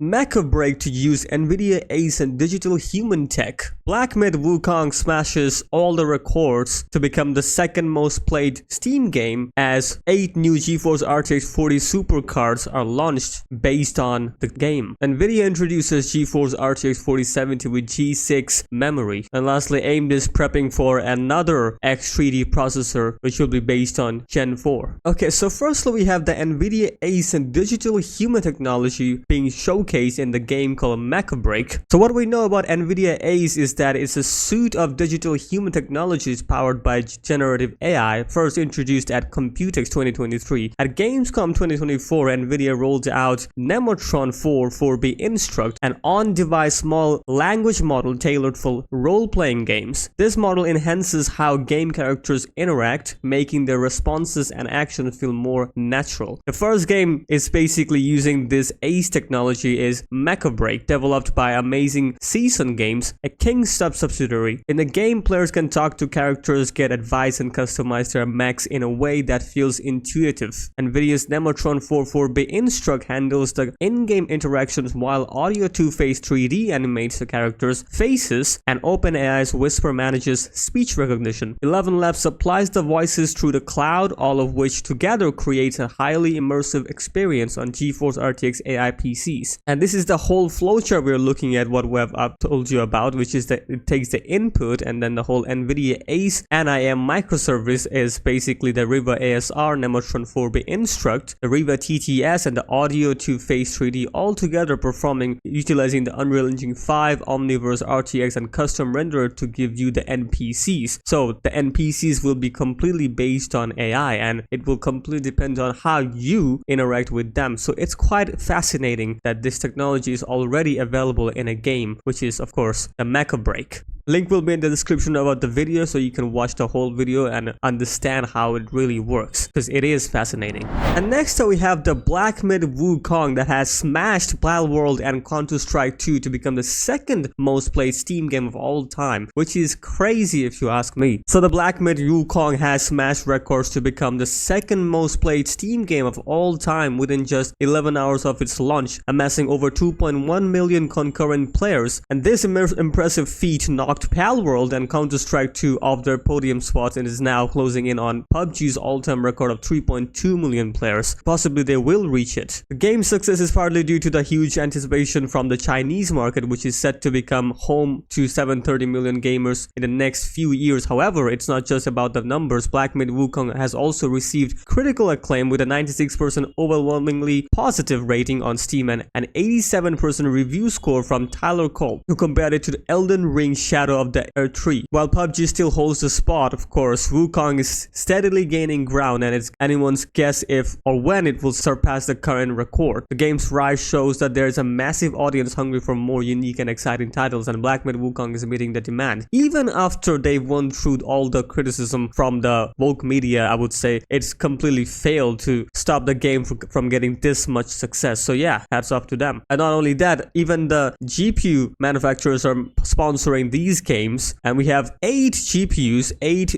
Mecha break to use NVIDIA Zen digital human tech. Black Myth Wukong smashes all the records to become the second most played Steam game as 8 new GeForce RTX 40 supercards are launched based on the game. NVIDIA introduces GeForce RTX 4070 with G6 memory. And lastly, AMD is prepping for another X3D processor which will be based on Gen 4. Okay, so firstly we have the NVIDIA Zen digital human technology being showcased in the game called Mecha Break. So what we know about NVIDIA is that it's a suite of digital human technologies powered by generative AI, first introduced at Computex 2023. At Gamescom 2024, NVIDIA rolled out Nemotron 4 Instruct, an on-device small language model tailored for role-playing games. This model enhances how game characters interact, making their responses and actions feel more natural. The first game is basically using this ACE technology is Mecha Break, developed by Amazing Season Games, a Kingstop subsidiary. In the game, players can talk to characters, get advice, and customize their mechs in a way that feels intuitive. NVIDIA's Nemotron 4 Instruct handles the in-game interactions, while Audio 2-Face 3D animates the characters' faces, and OpenAI's Whisper manages speech recognition. 11 Labs supplies the voices through the cloud, all of which together creates a highly immersive experience on GeForce RTX AI PCs. And this is the whole flowchart we're looking at, what we have told you about, which is that it takes the input and then the whole NVIDIA ACE NIM microservice is basically the Riva ASR, Nemotron 4 Instruct, the Riva TTS, and the Audio 2-Face 3D all together performing utilizing the Unreal Engine 5, Omniverse RTX, and custom renderer to give you the NPCs. So the NPCs will be completely based on AI and it will completely depend on how you interact with them. So it's quite fascinating that this technology is already available in a game, which is of course the Mecha Break. Link will be in the description about the video so you can watch the whole video and understand how it really works, because it is fascinating. And next we have the Black Myth Wukong that has smashed Palworld and Counter-Strike 2 to become the second most played Steam game of all time, which is crazy if you ask me. So the Black Myth Wukong has smashed records to become the second most played Steam game of all time within just 11 hours of its launch, amassing over 2.1 million concurrent players. And this impressive feat knocked Palworld and Counter-Strike 2 off their podium spots and is now closing in on PUBG's all-time record of 3.2 million players. Possibly they will reach it. The game's success is partly due to the huge anticipation from the Chinese market, which is set to become home to 730 million gamers in the next few years. However, it's not just about the numbers. Black Myth Wukong has also received critical acclaim with a 96% overwhelmingly positive rating on Steam and an 87% review score from Tyler Cole, who compared it to the Elden Ring Shadow of the Earth 3. While PUBG still holds the spot, of course, Wukong is steadily gaining ground and it's anyone's guess if or when it will surpass the current record. The game's rise shows that there is a massive audience hungry for more unique and exciting titles, and Black Myth Wukong is meeting the demand. Even after they've won through all the criticism from the woke media, I would say it's completely failed to stop the game from getting this much success. So yeah, hats off to them. And not only that, even the GPU manufacturers are sponsoring these games, and we have 8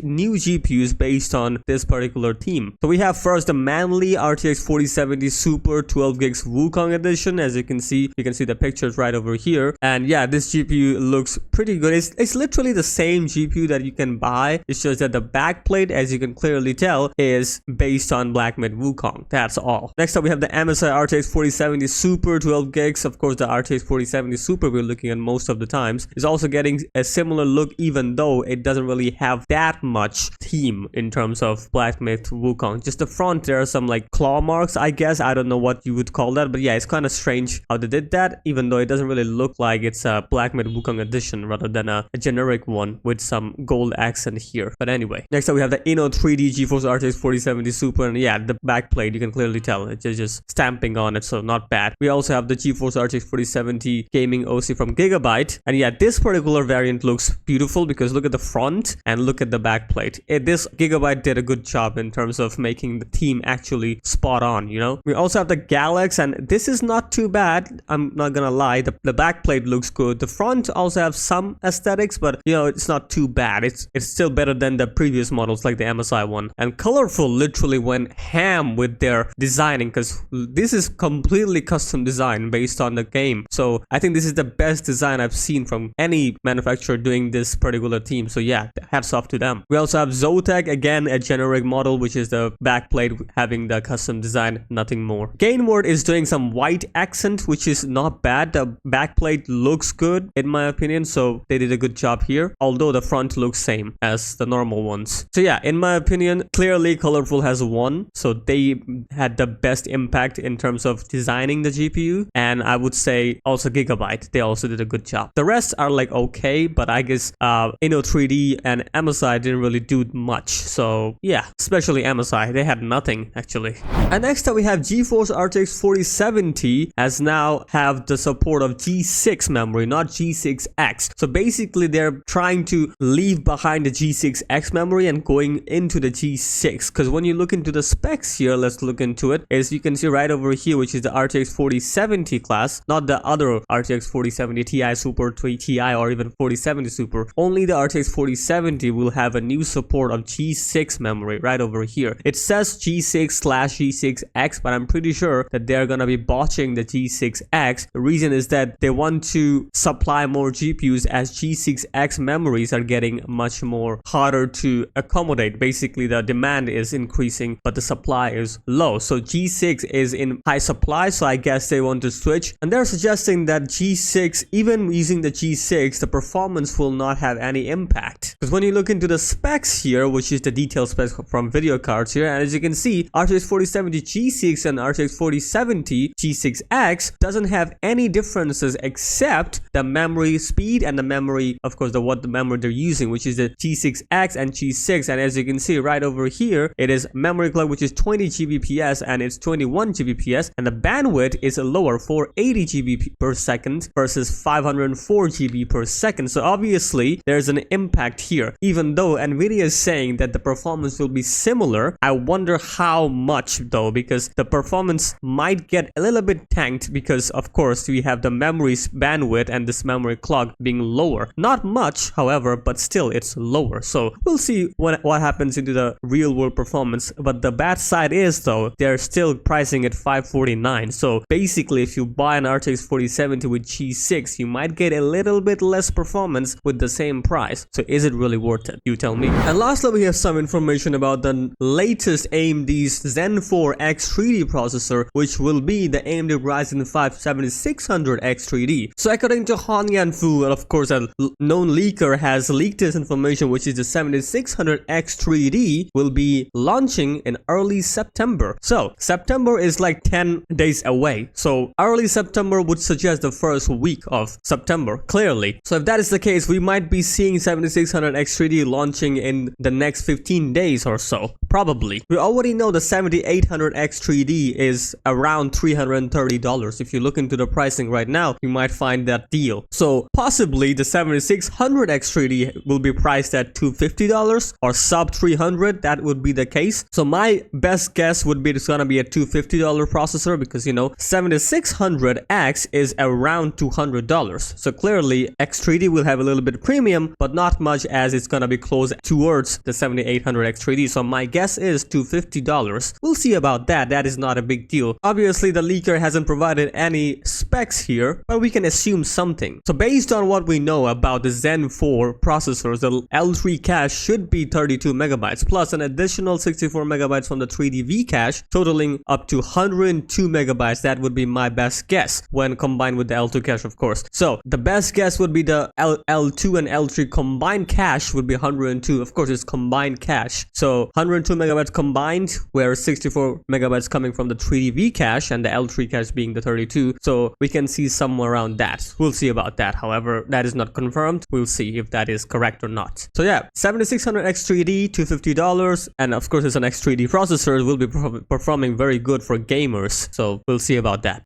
new GPUs based on this particular theme. So we have first the Manly RTX 4070 Super 12 gigs Wukong edition. As you can see the pictures right over here, and yeah, this GPU looks pretty good. It's literally the same GPU that you can buy. It's just that the backplate, as you can clearly tell, is based on Black Myth Wukong. That's all. Next up we have the MSI RTX 4070 Super 12 gigs. Of course, the RTX 4070 Super we're looking at most of the times is also getting a similar look, even though it doesn't really have that much theme in terms of Black Myth Wukong. Just the front, there are some like claw marks, I guess. I don't know what you would call that, but yeah, it's kind of strange how they did that, even though it doesn't really look like it's a Black Myth Wukong edition rather than a generic one with some gold accent here. But anyway, next up we have the Inno 3D GeForce RTX 4070 Super, and yeah, the backplate, you can clearly tell it's just stamping on it, so not bad. We also have the GeForce RTX 4070 gaming OC from Gigabyte, and yeah, this particular variant variant looks beautiful because look at the front and look at the back plate. This Gigabyte did a good job in terms of making the theme actually spot on, you know. We also have the Galax, and this is not too bad. I'm not gonna lie. The back plate looks good. The front also have some aesthetics, but you know, it's not too bad. It's still better than the previous models like the MSI one. And Colorful literally went ham with their designing because this is completely custom design based on the game. So I think this is the best design I've seen from any manufacturer doing this particular theme. So yeah, hats off to them. We also have Zotac, again a generic model, which is the backplate having the custom design, nothing more. Gainward is doing some white accent, which is not bad. The backplate looks good in my opinion, so they did a good job here, although the front looks same as the normal ones. So yeah, in my opinion, clearly Colorful has won. So they had the best impact in terms of designing the GPU, and I would say also Gigabyte, they also did a good job. The rest are like okay, but I guess Inno3D and MSI didn't really do much. So yeah, especially MSI, they had nothing actually. And next up we have GeForce RTX 4070 as now have the support of G6 memory, not G6X. So basically they're trying to leave behind the G6X memory and going into the G6, because when you look into the specs here, let's look into it, as you can see right over here, which is the RTX 4070 class, not the other RTX 4070 Ti Super, Ti, or even 4070 Super. Only the RTX 4070 will have a new support of G6 memory right over here. It says G6/G6X, but I'm pretty sure that they're gonna be botching the G6X. The reason is that they want to supply more GPUs as G6X memories are getting much more harder to accommodate. Basically the demand is increasing but the supply is low, so G6 is in high supply, so I guess they want to switch, and they're suggesting that G6, even using the G6, the performance will not have any impact. Because when you look into the specs here, which is the detailed specs from video cards here, and as you can see, RTX 4070 G6 and RTX 4070 G6X doesn't have any differences except the memory speed and the memory, of course, what the memory they're using, which is the G6X and G6. And as you can see right over here, it is memory clock, which is 20 Gbps and it's 21 Gbps, and the bandwidth is lower, 480 GB per second versus 504 GB per second. So obviously there's an impact here. Even though NVIDIA is saying that the performance will be similar, I wonder how much though, because the performance might get a little bit tanked because of course we have the memory bandwidth and this memory clock being lower. Not much, however, but still it's lower. So we'll see what happens into the real world performance. But the bad side is though, they're still pricing at $549. So basically if you buy an RTX 4070 with G6, you might get a little bit less performance with the same price. So is it really worth it? You tell me. And lastly, we have some information about the latest AMD's Zen4 X3D processor, which will be the AMD Ryzen 5 7600 X3D. So according to Han Yanfu, and of course a known leaker has leaked this information, which is the 7600 X3D will be launching in early September. So September is like 10 days away. So early September would suggest the first week of September, clearly. So if that is the case, we might be seeing 7600 X3D launching in the next 15 days or so, probably. We already know the 7800 X3D is around $330. If you look into the pricing right now, you might find that deal. So possibly the 7600 X3D will be priced at $250 or sub $300. That would be the case. So my best guess would be it's gonna be a $250 processor, because you know 7600X is around $200. So clearly X3D will have a little bit premium, but not much, as it's gonna be close towards the 7800 X3D. So my guess is $250. We'll see about that. That is not a big deal. Obviously the leaker hasn't provided any specs here, but we can assume something. So based on what we know about the Zen 4 processors, the L3 cache should be 32 megabytes plus an additional 64 megabytes from the 3D cache, totaling up to 102 megabytes. That would be my best guess when combined with the L2 cache, of course. So the best guess would be the L2 and L3 combined cache would be 102. Of course, it's combined cache. So 102 megabytes combined, where 64 megabytes coming from the 3D cache and the L3 cache being the 32. So we can see somewhere around that. We'll see about that. However, that is not confirmed. We'll see if that is correct or not. So yeah, 7600 X3D, $250, and of course it's an X3D processor. It will be performing very good for gamers. So we'll see about that.